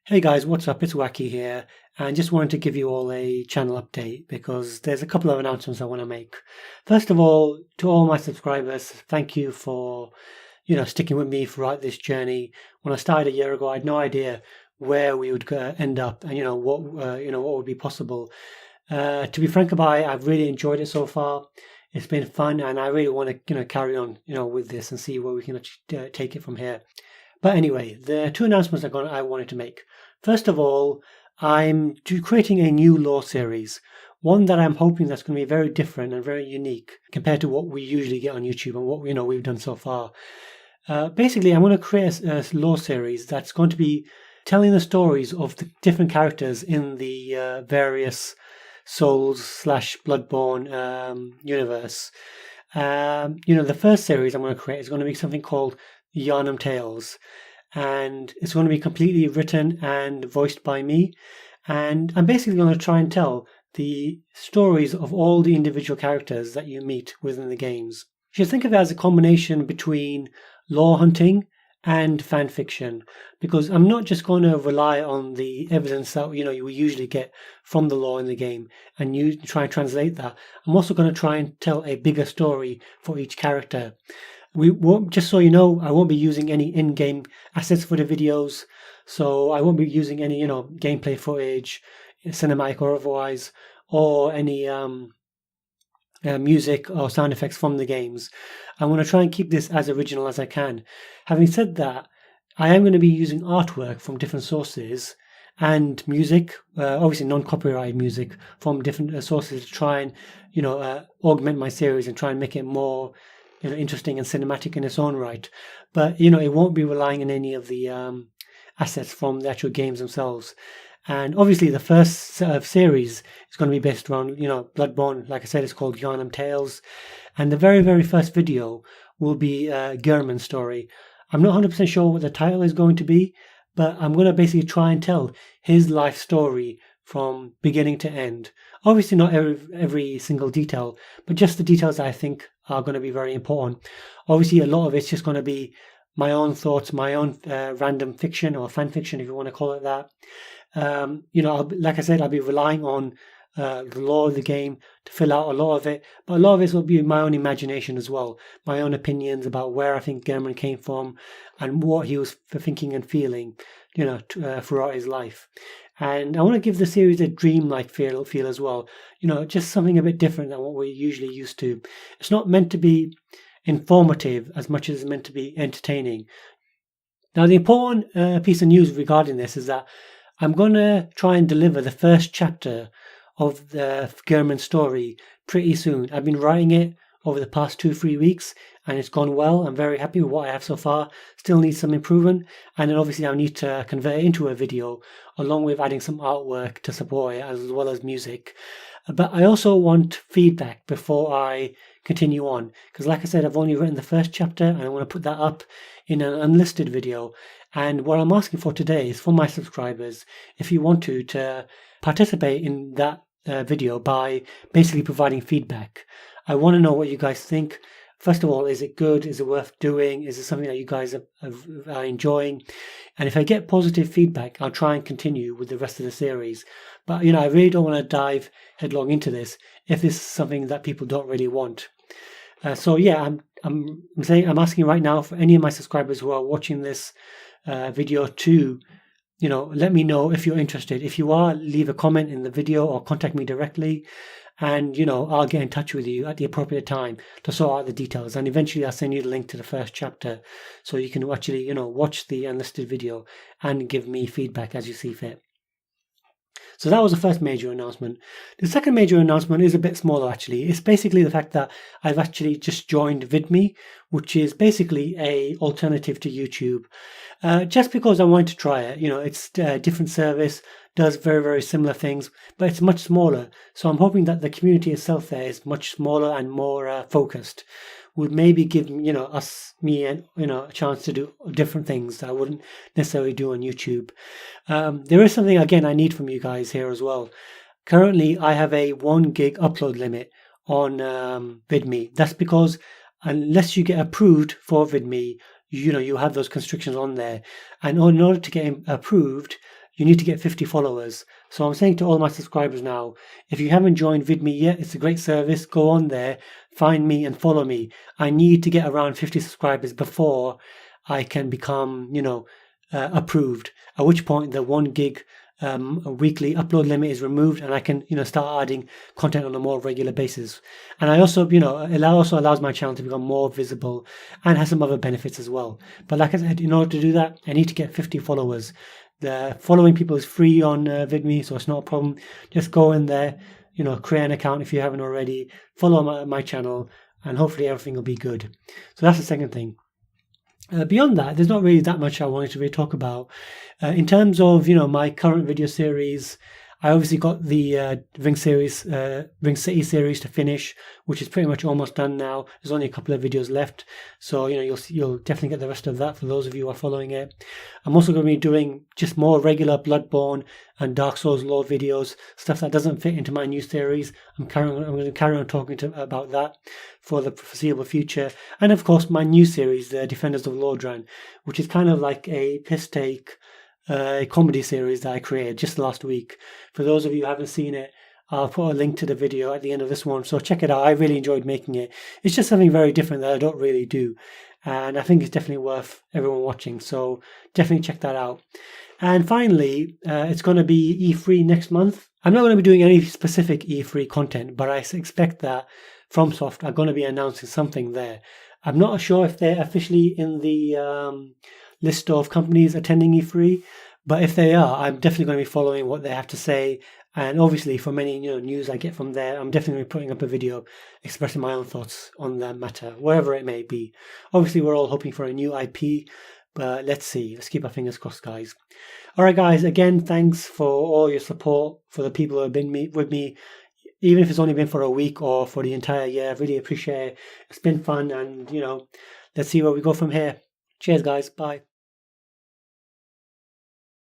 Hey guys, what's up? It's Wacky here, and just wanted to give you all a channel update because there's a couple of announcements I want to make. First of all, to all my subscribers, thank you for sticking with me throughout this journey. When I started a year ago, I had no idea where we would end up, and what would be possible. To be frank about it, I've really enjoyed it so far. It's been fun, and I really want to carry on with this and see where we can actually take it from here. But anyway, the two announcements I wanted to make. First of all, I'm creating a new law series, one that I'm hoping that's going to be very different and very unique compared to what we usually get on YouTube and what we've done so far. Basically, I'm going to create a law series that's going to be telling the stories of the different characters in the various Souls slash Bloodborne universe. The first series I'm going to create is going to be something called Yanam Tales, and it's going to be completely written and voiced by me. And I'm basically going to try and tell the stories of all the individual characters that you meet within the games. You should think of it as a combination between lore hunting and fan fiction, because I'm not just going to rely on the evidence that you usually get from the lore in the game and you try and translate that. I'm also going to try and tell a bigger story for each character. We won't, just so you know, I won't be using any in-game assets for the videos, so I won't be using any gameplay footage, cinematic or otherwise, or any music or sound effects from the games. I want to try and keep this as original as I can. Having said that, I am going to be using artwork from different sources and music, obviously non-copyrighted music from different sources to try and augment my series and try and make it more interesting and cinematic in its own right. But it won't be relying on any of the assets from the actual games themselves. And obviously, the first set of series is going to be based around, Bloodborne. Like I said, it's called Yanam Tales. And the very, very first video will be Gehrman's story. I'm not 100% sure what the title is going to be, but I'm going to basically try and tell his life story from beginning to end. Obviously, not every single detail, but just the details I think are going to be very important. Obviously, a lot of it's just going to be my own thoughts, my own random fiction or fan fiction, if you want to call it that. Like I said, I'll be relying on the lore of the game to fill out a lot of it, but a lot of it will be my own imagination as well, my own opinions about where I think Gehrman came from and what he was thinking and feeling, throughout his life. And I want to give the series a dreamlike feel as well, just something a bit different than what we're usually used to. It's not meant to be informative as much as it's meant to be entertaining. Now, the important piece of news regarding this is that I'm going to try and deliver the first chapter of the Gehrman story pretty soon. I've been writing it over the past 2-3 weeks and it's gone well. I'm very happy with what I have so far. Still needs some improvement, and then obviously I'll need to convert it into a video along with adding some artwork to support it as well as music. But I also want feedback before I continue on, because like I said, I've only written the first chapter and I want to put that up in an unlisted video. And what I'm asking for today is for my subscribers, if you want to participate in that video by basically providing feedback. I want to know what you guys think. First of all, is it good? Is it worth doing? Is it something that you guys are enjoying? And if I get positive feedback, I'll try and continue with the rest of the series. But I really don't want to dive headlong into this if this is something that people don't really want. So yeah, I'm asking right now for any of my subscribers who are watching this video to let me know if you're interested. If you are, leave a comment in the video or contact me directly, and I'll get in touch with you at the appropriate time to sort out the details, and eventually I'll send you the link to the first chapter so you can actually watch the unlisted video and give me feedback as you see fit. So that was the first major announcement. The second major announcement is a bit smaller actually. It's basically the fact that I've actually just joined Vidme, which is basically a alternative to YouTube. Just because I wanted to try it. It's a different service, does very, very similar things, but it's much smaller. So I'm hoping that the community itself there is much smaller and more focused. Would maybe give me a chance to do different things that I wouldn't necessarily do on YouTube. There is something again I need from you guys here as well. Currently, I have a 1 gig upload limit on Vidme. That's because unless you get approved for Vidme, you have those constrictions on there, and in order to get approved, you need to get 50 followers. So I'm saying to all my subscribers now, if you haven't joined Vidme yet, it's a great service. Go on there, find me and follow me. I need to get around 50 subscribers before I can become, approved. At which point the 1 gig a weekly upload limit is removed, and I can start adding content on a more regular basis. And I also it also allows my channel to become more visible and has some other benefits as well. But like I said, in order to do that, I need to get 50 followers. The following people is free on Vidme, so it's not a problem. Just go in there, create an account if you haven't already, follow my channel, and hopefully everything will be good. So that's the second thing. Beyond that, there's not really that much I wanted to really talk about. In terms of my current video series, I obviously got the Ring City series to finish, which is pretty much almost done now. There's only a couple of videos left, so you'll definitely get the rest of that for those of you who are following it. I'm also going to be doing just more regular Bloodborne and Dark Souls lore videos, stuff that doesn't fit into my new series. I'm going to carry on talking about that for the foreseeable future, and of course my new series, the Defenders of Lordran, which is kind of like a piss take comedy series that I created just last week. For those of you who haven't seen it, I'll put a link to the video at the end of this one, so check it out. I really enjoyed making it. It's just something very different that I don't really do, and I think it's definitely worth everyone watching, so definitely check that out. And finally, it's going to be E3 next month. I'm not going to be doing any specific E3 content, but I expect that FromSoft are going to be announcing something there. I'm not sure if they're officially in the list of companies attending E3, but if they are, I'm definitely going to be following what they have to say. And obviously, from any news I get from there, I'm definitely putting up a video expressing my own thoughts on that matter, wherever it may be. Obviously, we're all hoping for a new IP, but let's see. Let's keep our fingers crossed, guys. All right, guys. Again, thanks for all your support, for the people who have been with me, even if it's only been for a week or for the entire year. I really appreciate it. It's been fun, and let's see where we go from here. Cheers, guys. Bye.